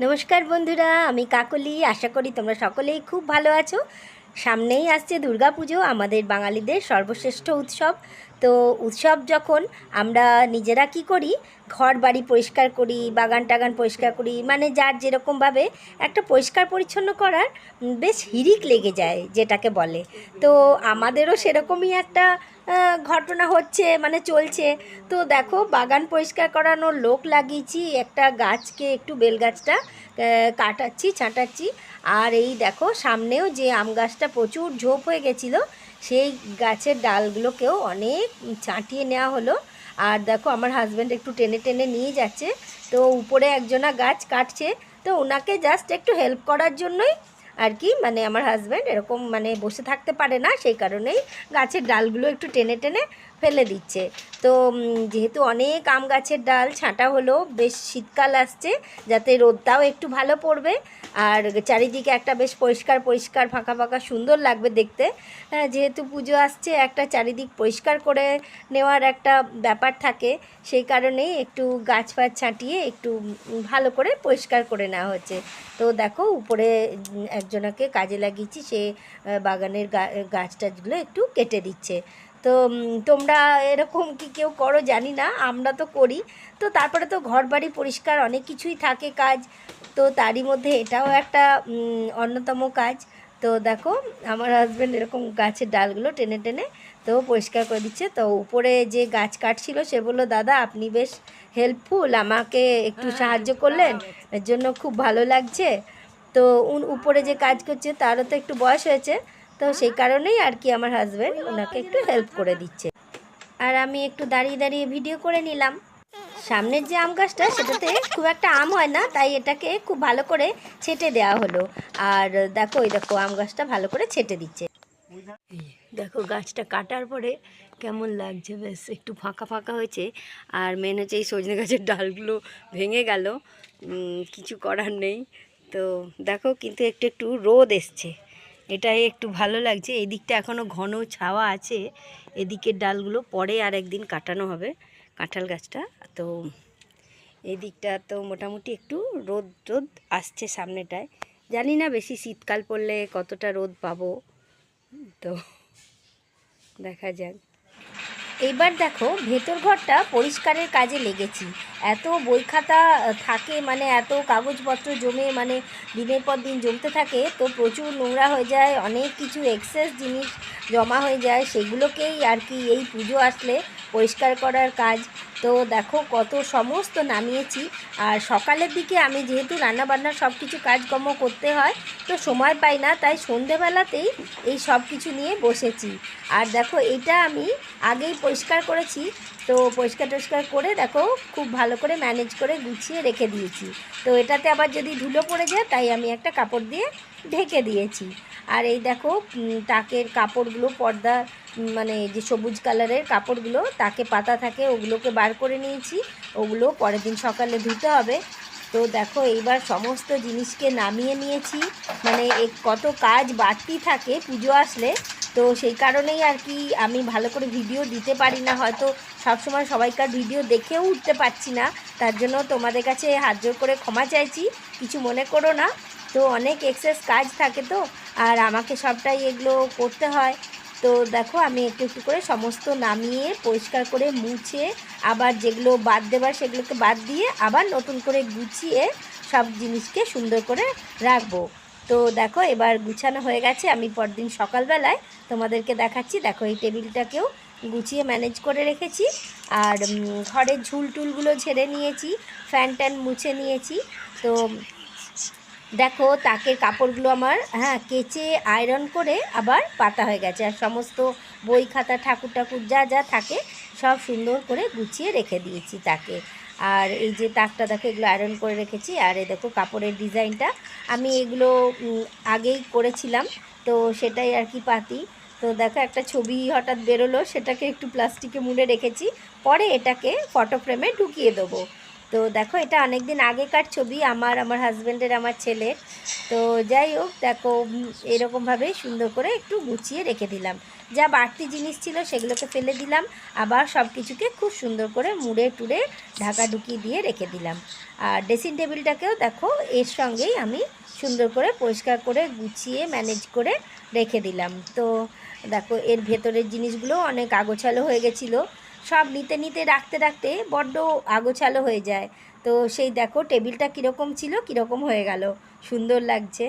নমস্কার বন্ধুরা, আমি কাকলি। আশা করি তোমরা সকলেই খুব ভালো আছো। সামনেই আসছে দুর্গাপুজো, আমাদের বাঙালিদের সর্বশ্রেষ্ঠ উৎসব। তো উৎসব যখন আমরা নিজেরা কি করি, ঘর বাড়ি পরিষ্কার করি, বাগান টাগান পরিষ্কার করি, মানে যার যেরকমভাবে একটা পরিষ্কার পরিচ্ছন্ন করার বেশ হিড়িক লেগে যায় যেটাকে বলে। তো আমাদেরও সেরকমই একটা ঘটনা হচ্ছে, মানে চলছে। তো দেখো, বাগান পরিষ্কার করানোর লোক লাগিয়েছি, একটা গাছকে একটু বেল গাছটা কাটাচ্ছি ছাঁটাচ্ছি। আর এই দেখো, সামনেও যে আম গাছটা প্রচুর ঝোপ হয়ে গেছিলো, সেই গাছের ডালগুলোকেও অনেক ছাঁটিয়ে নেওয়া হলো। আর দেখো, আমার হাজব্যান্ড একটু টেনে টেনে নিয়ে যাচ্ছে। তো উপরে একজনা গাছ কাটছে, তো ওনাকে জাস্ট একটু হেল্প করার জন্যই আর কি, মানে আমার হাজব্যান্ড এরকম মানে বসে থাকতে পারে না, সেই কারণেই গাছের ডালগুলো একটু টেনে টেনে ফেলে দিচ্ছে। তো যেহেতু অনেক আম গাছের ডাল ছাঁটা হলো, বেশ শীতকাল আসছে, যাতে রোদটাও একটু ভালো পড়বে আর চারিদিকে একটা বেশ পরিষ্কার পরিষ্কার ফাঁকা ফাঁকা সুন্দর লাগবে দেখতে। যেহেতু পুজো আসছে, একটা চারিদিক পরিষ্কার করে নেওয়ার একটা ব্যাপার থাকে, সেই কারণেই একটু গাছ ফাছ ছাঁটিয়ে একটু ভালো করে পরিষ্কার করে নেওয়া হচ্ছে। তো দেখো, উপরে একজনাকে কাজে লাগিয়েছি, সে বাগানের গাছ টাছগুলো একটু কেটে দিচ্ছে। তো তোমরা এরকম কি কেউ করো জানি না, আমরা তো করি। তো তারপরে তো ঘর বাড়ি পরিষ্কার অনেক কিছুই থাকে কাজ, তো তারই মধ্যে এটাও একটা অন্যতম কাজ। তো দেখো, আমার হাজব্যান্ড এরকম গাছের ডালগুলো টেনে টেনে তো পরিষ্কার করে দিচ্ছে। তো উপরে যে গাছ কাটছিল সে বললো, দাদা আপনি বেশ হেল্পফুল, আমাকে একটু সাহায্য করলেন, এর জন্য খুব ভালো লাগছে। তো উপরে যে কাজ করছে তারও তো একটু বয়স হয়েছে, তো সেই কারণেই আর কি আমার হাজব্যান্ড ওনাকে একটু হেল্প করে দিচ্ছে। আর আমি একটু দাঁড়িয়ে দাঁড়িয়ে ভিডিও করে নিলাম। সামনের যে আম গাছটা, সেটাতে খুব একটা আম হয় না, তাই এটাকে খুব ভালো করে ছেটে দেওয়া হলো। আর দেখো, ওই দেখো আম গাছটা ভালো করে ছেটে দিচ্ছে। দেখো, গাছটা কাটার পরে কেমন লাগছে, বেশ একটু ফাঁকা ফাঁকা হয়েছে। আর মেন হচ্ছে এই সজনে গাছের ডালগুলো ভেঙে গেল, কিছু করার নেই। তো দেখো, কিন্তু একটু একটু রোদ এসছে, এটাই একটু ভালো লাগছে। এই দিকটা এখনও ঘন ছাওয়া আছে, এদিকের ডালগুলো পরে আর একদিন কাটানো হবে, কাঁঠাল গাছটা। তো এই দিকটা তো মোটামুটি একটু রোদ রোদ আসছে সামনেটায়। জানি না বেশি শীতকাল পড়লে কতটা রোদ পাবো, তো দেখা যাক। এইবার দেখো, ভেতর ঘরটা পরিষ্কারের কাজে লেগেছি। এত বই খাতা থাকে, মানে এত কাগজপত্র জমে, মানে দিনের পর দিন জমতে থাকে, তো প্রচুর নোংরা হয়ে যায়, অনেক কিছু এক্সেস জিনিস জমা হয়ে যায়, সেগুলোকেই আর কি এই পুজো আসলে পরিষ্কার করার কাজ। তো দেখো, কত সমস্ত নামিয়েছি। আর সকালের দিকে আমি যেহেতু রান্নাবান্নার সব কিছু কাজকর্ম করতে হয়, তো সময় পাই না, তাই সন্ধেবেলাতেই এই সব কিছু নিয়ে বসেছি। আর দেখো, এটা আমি আগেই পরিষ্কার করেছি, তো পরিষ্কার টরিষ্কার করে দেখো খুব ভালো করে ম্যানেজ করে গুছিয়ে রেখে দিয়েছি। তো এটাতে আবার যদি ধুলো পড়ে যায়, তাই আমি একটা কাপড় দিয়ে ঢেকে দিয়েছি। আর এই দেখো, তাকের কাপড়গুলো, পর্দা মানে যে সবুজ কালারের কাপড়গুলো তাকে পাতা থাকে, ওগুলোকে বার করে নিয়েছি, ওগুলো পরের দিন সকালে ধুতে হবে। তো দেখো, এইবার সমস্ত জিনিসকে নামিয়ে নিয়েছি, মানে কত কাজ বাড়তি থাকে পুজো আসলে, তো সেই কারণেই আর কি আমি ভালো করে ভিডিও দিতে পারি না, হয়তো সবসময় সবাইকার ভিডিও দেখেও উঠতে পারছি না, তার জন্য তোমাদের কাছে হাত জোর করে ক্ষমা চাইছি, কিছু মনে করো না। তো অনেক এক্সেস কাজ থাকে, তো আর আমাকে সবটাই এগুলো করতে হয়। তো দেখো, আমি একটু একটু করে সমস্ত নামিয়ে পরিষ্কার করে মুছে, আবার যেগুলো বাদ দেবার সেগুলোকে বাদ দিয়ে আবার নতুন করে গুছিয়ে সব জিনিসকে সুন্দর করে রাখবো। তো দেখো, এবার গুছানো হয়ে গেছে, আমি পরদিন সকালবেলায় তোমাদেরকে দেখাচ্ছি। দেখো, এই টেবিলটাকেও গুছিয়ে ম্যানেজ করে রেখেছি, আর ঘরের ঝুল টুলগুলো ঝেড়ে নিয়েছি, ফ্যান ট্যান মুছে নিয়েছি। তো দেখো, তাকের কাপড়গুলো আমার কেচে আয়রন করে আবার পাতা হয়ে গেছে, আর সমস্ত বই খাতা ঠাকুর ঠাকুর যা যা থাকে সব সুন্দর করে গুছিয়ে রেখে দিয়েছি তাকে। আর এই যে তাকটা দেখো, এগুলো আয়রন করে রেখেছি। আর এই দেখো, কাপড়ের ডিজাইনটা আমি এগুলো আগেই করেছিলাম, তো সেটাই আর কি পাতি। তো দেখো, একটা ছবি হঠাৎ বেরোলো, সেটাকে একটু প্লাস্টিকে মুড়ে রেখেছি, পরে এটাকে ফটো ফ্রেমে ঢুকিয়ে দেবো। তো দেখো এটা অনেক দিন আগেকার ছবি, আমার হাজব্যান্ডের, আমার ছেলের। তো যাই হোক দেখো এরকমভাবে সুন্দর করে একটু গুছিয়ে রেখে দিলাম। যা বাড়তি জিনিস ছিল সেগুলোকে ফেলে দিলাম, আবার সব কিছুকে খুব সুন্দর করে মুড়ে টুড়ে ঢাকা ঢুকি দিয়ে রেখে দিলাম। আর ড্রেসিং টেবিলটাকেও দেখো এর সঙ্গেই আমি সুন্দর করে পরিষ্কার করে গুছিয়ে ম্যানেজ করে রেখে দিলাম। তো দেখো এর ভেতরের জিনিসগুলো অনেক আগোছালো হয়ে গেছিলো, সব নিতে নিতে রাখতে রাখতে বড্ড আগোছালো হয়ে যায়। তো সেই দেখো টেবিলটা কীরকম ছিল কীরকম হয়ে গেল, সুন্দর লাগছে।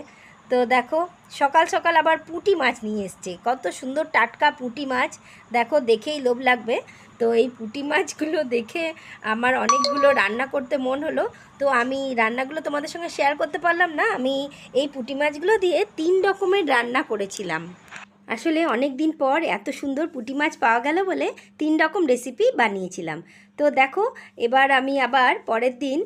তো দেখো সকাল সকাল আবার পুঁটি মাছ নিয়ে এসছে, কত সুন্দর টাটকা পুঁটি মাছ, দেখো দেখেই লোভ লাগবে। তো এই পুঁটি মাছগুলো দেখে আমার অনেকগুলো রান্না করতে মন হলো। তো আমি রান্নাগুলো তোমাদের সঙ্গে শেয়ার করতে পারলাম না, আমি এই পুঁটি মাছগুলো দিয়ে 3 রকমের রান্না করেছিলাম। আসলে অনেক দিন পর এত সুন্দর পুঁটি মাছ পাওয়া গেল বলে 3 রকম রেসিপি বানিয়েছিলাম। তো দেখো এবার আমি আবার পরের দিন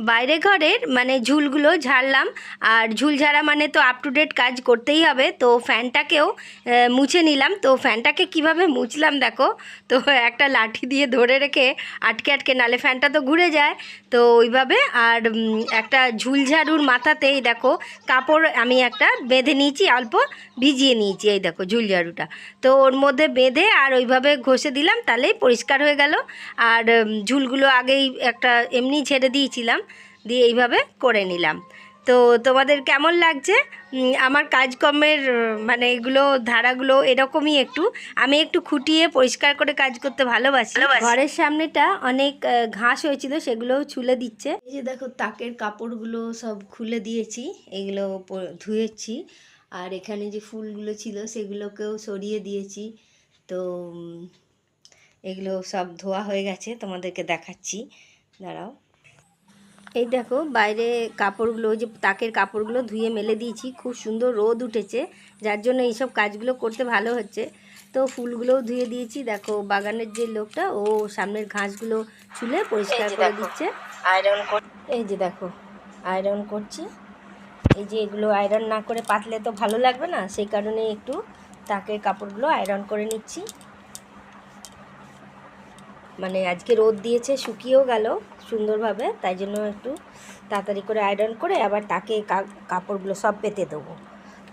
বাইরে ঘরের মানে ঝুলগুলো ঝাড়লাম। আর ঝুল ঝাড়া মানে তো আপ টু ডেট কাজ করতেই হবে। তো ফ্যানটাকেও মুছে নিলাম। তো ফ্যানটাকে কিভাবে মুছলাম দেখো, তো একটা লাঠি দিয়ে ধরে রেখে আটকে আটকে, নালে ফ্যানটা তো ঘুরে যায়, তো ওইভাবে। আর একটা ঝুল ঝাড়ুর মাথাতেই দেখো কাপড় আমি একটা বেঁধে নিয়েছি, অল্প ভিজিয়ে নিয়েছি, এই দেখো ঝুল ঝাড়ুটা। তো ওর মধ্যে বেঁধে আর ওইভাবে ঘষে দিলাম, তাহলেই পরিষ্কার হয়ে গেল। আর ঝুলগুলো আগেই একটা এমনি ছেড়ে দিয়েছিলাম, দিয়ে এইভাবে করে নিলাম। তো তোমাদের কেমন লাগছে আমার কাজকর্মের মানে এগুলো ধারাগুলো? এরকমই একটু আমি একটু খুঁটিয়ে পরিষ্কার করে কাজ করতে ভালোবাসি। ঘরের সামনেটা অনেক ঘাস হয়েছিল, সেগুলোও ছুলে দিচ্ছে। এই যে দেখো তাকের কাপড়গুলো সব খুলে দিয়েছি, এগুলো ধুয়েছি। আর এখানে যে ফুলগুলো ছিল সেগুলোকেও সরিয়ে দিয়েছি। তো এগুলো সব ধোয়া হয়ে গেছে, তোমাদেরকে দেখাচ্ছি, দাঁড়াও। এই দেখো বাইরে কাপড়গুলো, যে তাকের কাপড়গুলো ধুয়ে মেলে দিয়েছি, খুব সুন্দর রোদ উঠেছে, যার জন্য এইসব কাজগুলো করতে ভালো হচ্ছে। তো ফুলগুলোও ধুয়ে দিয়েছি। দেখো বাগানের যে লোকটা, ও সামনের ঘাসগুলো ছুলে পরিষ্কার করে দিচ্ছে। আয়রন এই যে দেখো আয়রন করছি। এই যে এগুলো আয়রন না করে পাতলে তো ভালো লাগবে না, সেই কারণে একটু তাকের কাপড়গুলো আয়রন করে নিচ্ছি। মানে আজকে রোদ দিয়েছে, শুকিয়েও গেল সুন্দরভাবে, তাই জন্য একটু তাড়াতাড়ি করে আয়রন করে আবার তাকে কাপড়গুলো সব পেতে দেবো,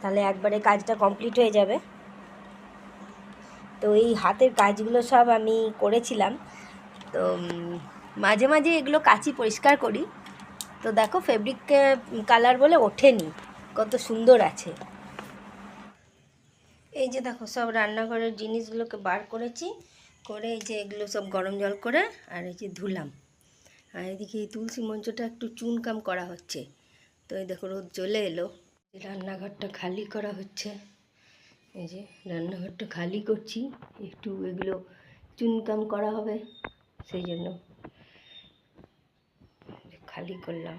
তাহলে একবারে কাজটা কমপ্লিট হয়ে যাবে। তো এই হাতের কাজগুলো সব আমি করেছিলাম। তো মাঝে মাঝে এগুলো কাচি, পরিষ্কার করি। তো দেখো ফেব্রিক কালার বলে ওঠেনি, কত সুন্দর আছে। এই যে দেখো সব রান্নাঘরের জিনিসগুলোকে বার করেছি, করে এই যে এগুলো সব গরম জল করে আর এই যে ধুলাম। আর এদিকে এই তুলসী মঞ্চটা একটু চুনকাম করা হচ্ছে। তো এই দেখো রোদ চলে এলো, রান্নাঘরটা খালি করা হচ্ছে। এই যে রান্নাঘরটা খালি করছি, একটু এগুলো চুনকাম করা হবে, সেই জন্য খালি করলাম।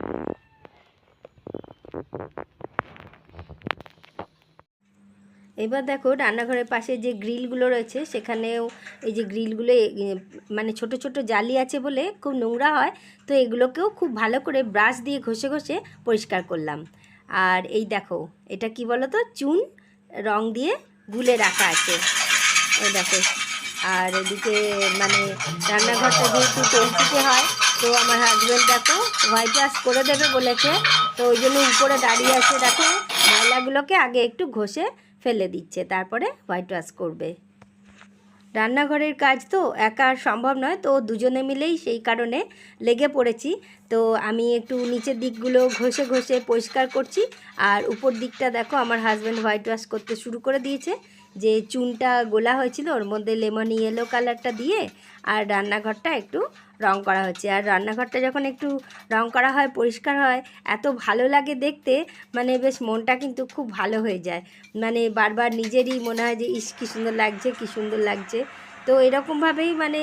এবার দেখো রান্নাঘরের পাশে যে গ্রিলগুলো রয়েছে, সেখানেও এই যে গ্রিলগুলো মানে ছোট ছোট জালি আছে বলে খুব নোংরা হয়। তো এগুলোকেও খুব ভালো করে ব্রাশ দিয়ে ঘষে ঘষে পরিষ্কার করলাম। আর এই দেখো এটা কি বলো তো, চুন রং দিয়ে গুলে রাখা আছে, এই দেখো। আর এদিকে মানে রান্নাঘরটা যেহেতু তেলচিটে হয়, তো আমার হাজব্যান্ড দেখো হোয়াইট ওয়াশ করে দেবে বলেছে, তো ওই জন্য উপরে দাঁড়িয়ে আছে। দেখো ময়লাগুলোকে আগে একটু ঘষে ফেলে দিচ্ছে, তারপরে হোয়াইট ওয়াশ করবে। রান্নাঘরের কাজ তো একা আর সম্ভব নয়, তো দুজনে মিলেই সেই কারণে লেগে পড়েছি। তো আমি একটু নিচের দিকগুলো ঘষে ঘষে পরিষ্কার করছি, আর উপর দিকটা দেখো আমার হাজব্যান্ড হোয়াইট ওয়াশ করতে শুরু করে দিয়েছে। যে চুনটা গোলা হয়েছিল ওর মধ্যে লেমন ইয়েলো কালারটা দিয়ে আর রান্নাঘরটা একটু রং করা হচ্ছে। আর রান্নাঘরটা যখন একটু রং করা হয়, পরিষ্কার হয়, এত ভালো লাগে দেখতে, মানে বেশ মনটা কিন্তু খুব ভালো হয়ে যায়। মানে বারবার নিজেরই মনে হয় যে ইস কী সুন্দর লাগছে, কী সুন্দর লাগছে। তো এরকমভাবেই মানে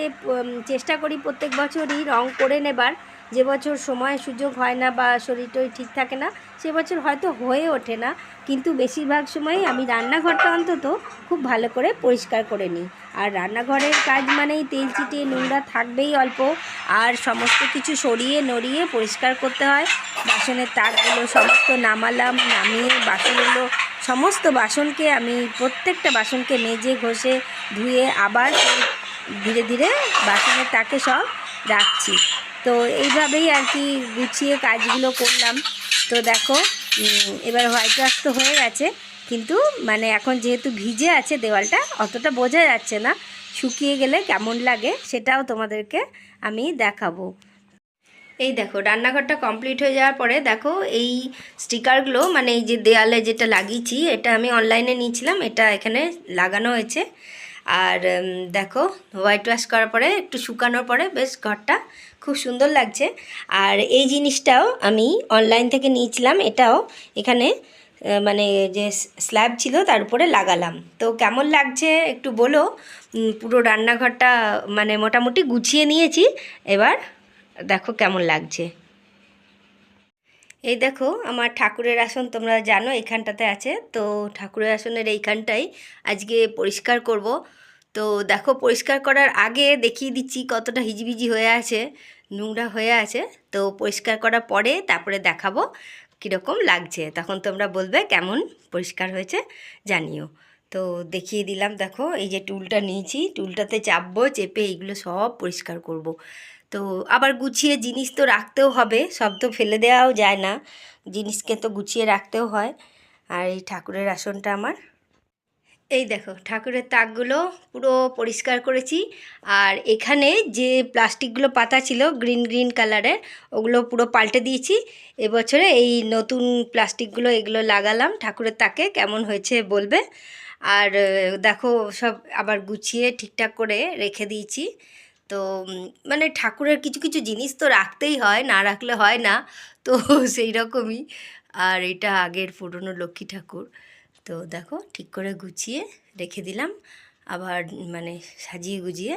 চেষ্টা করি প্রত্যেক বছরই রং করে নেবার। যে বছর সময় সুযোগ হয় না বা শরীর টরীর ঠিক থাকে না, সে বছর হয়তো হয়ে ওঠে না, কিন্তু বেশিরভাগ সময়ই আমি রান্নাঘরটা অন্তত খুব ভালো করে পরিষ্কার করে নিই। আর রান্নাঘরের কাজ মানেই তেল চিটিয়ে নোংরা থাকবেই অল্প, আর সমস্ত কিছু সরিয়ে নড়িয়ে পরিষ্কার করতে হয়। বাসনের তাকগুলো সমস্ত নামালাম, নামিয়ে বাসনগুলো সমস্ত বাসনকে আমি প্রত্যেকটা বাসনকে মেজে ঘষে ধুয়ে আবার ধীরে ধীরে বাসনের তাকে সব রাখছি। তো এইভাবেই আর কি গুছিয়ে কাজগুলো করলাম। তো দেখো এবার হোয়াইট ওয়াশ তো হয়ে গেছে, কিন্তু মানে এখন যেহেতু ভিজে আছে দেওয়ালটা, অতটা বোঝা যাচ্ছে না। শুকিয়ে গেলে কেমন লাগে সেটাও তোমাদেরকে আমি দেখাবো। এই দেখো রান্নাঘরটা কমপ্লিট হয়ে যাওয়ার পরে দেখো এই স্টিকারগুলো, মানে এই যে দেয়ালে যেটা লাগিয়েছি, এটা আমি অনলাইনে নিয়েছিলাম, এটা এখানে লাগানো হয়েছে। আর দেখো হোয়াইট ওয়াশ করার পরে একটু শুকানোর পরে বেশ ঘরটা খুব সুন্দর লাগছে। আর এই জিনিসটাও আমি অনলাইন থেকে নিয়েছিলাম, এটাও এখানে মানে যে স্ল্যাব ছিল তার উপরে লাগালাম। তো কেমন লাগছে একটু বলো। পুরো রান্নাঘরটা মানে মোটামুটি গুছিয়ে নিয়েছি, এবার দেখো কেমন লাগছে। এই দেখো আমার ঠাকুরের আসন, তোমরা জানো এখানটাতে আছে, তো ঠাকুরের আসনের এইখানটাই আজকে পরিষ্কার করব। তো দেখো পরিষ্কার করার আগে দেখিয়ে দিচ্ছি কতটা হিজিবিজি হয়ে আছে, নোংরা হয়ে আছে। তো পরিষ্কার করার পরে তারপরে দেখাবো কীরকম লাগছে, তখন তোমরা বলবে কেমন পরিষ্কার হয়েছে জানিও। তো দেখিয়ে দিলাম, দেখো এই যে টুলটা নিয়েছি, টুলটাতে চাপবো, চেপে এইগুলো সব পরিষ্কার করব। তো আবার গুছিয়ে জিনিস তো রাখতেও হবে, সব তো ফেলে দেওয়াও যায় না, জিনিসকে তো গুছিয়ে রাখতেও হয়। আর এই ঠাকুরের আসনটা আমার, এই দেখো ঠাকুরের তাকগুলো পুরো পরিষ্কার করেছি। আর এখানে যে প্লাস্টিকগুলো পাতা ছিল গ্রিন গ্রিন কালারের, ওগুলো পুরো পাল্টে দিয়েছি। এবছরে এই নতুন প্লাস্টিকগুলো এগুলো লাগালাম ঠাকুরের তাকে, কেমন হয়েছে বলবে। আর দেখো সব আবার গুছিয়ে ঠিকঠাক করে রেখে দিয়েছি। তো মানে ঠাকুরের কিছু কিছু জিনিস তো রাখতেই হয়, না রাখলে হয় না, তো সেই রকমই। আর এটা আগের পুরনো লক্ষ্মী ঠাকুর, তো দেখো ঠিক করে গুছিয়ে রেখে দিলাম। আবার মানে সাজিয়ে গুজিয়ে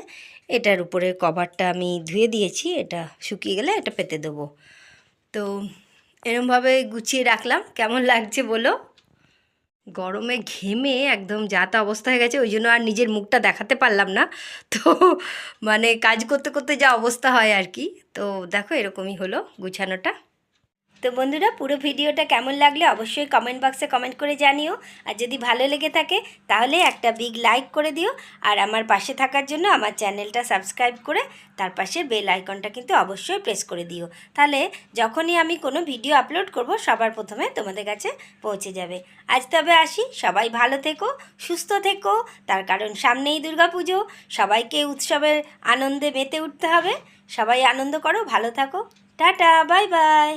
এটার উপরে কভারটা আমি ধুয়ে দিয়েছি, এটা শুকিয়ে গেলে এটা পেতে দেবো। তো এরমভাবে গুছিয়ে রাখলাম, কেমন লাগছে বলো। গরমে ঘেমে একদম যা তা অবস্থা হয়ে গেছে, ওই জন্য আর নিজের মুখটা দেখাতে পারলাম না। তো মানে কাজ করতে করতে যা অবস্থা হয় আর কি। তো দেখো এরকমই হলো গুছানোটা। তো বন্ধুরা পুরো ভিডিওটা কেমন লাগলে অবশ্যই কমেন্ট বক্সে কমেন্ট করে জানিও। আর যদি ভালো লেগে থাকে তাহলে একটা বিগ লাইক করে দিও। আর আমার পাশে থাকার জন্য আমার চ্যানেলটা সাবস্ক্রাইব করে তার পাশে বেল আইকনটা কিন্তু অবশ্যই প্রেস করে দিও। তাহলে যখনই আমি কোনো ভিডিও আপলোড করব সবার প্রথমে তোমাদের কাছে পৌঁছে যাবে। আজ তবে আসি, সবাই ভালো থেকো, সুস্থ থেকো, তার কারণ সামনেই দুর্গাপুজো, সবাইকে উৎসবের আনন্দে মেতে উঠতে হবে। সবাই আনন্দ করো, ভালো থাকো, টাটা, বাই বাই।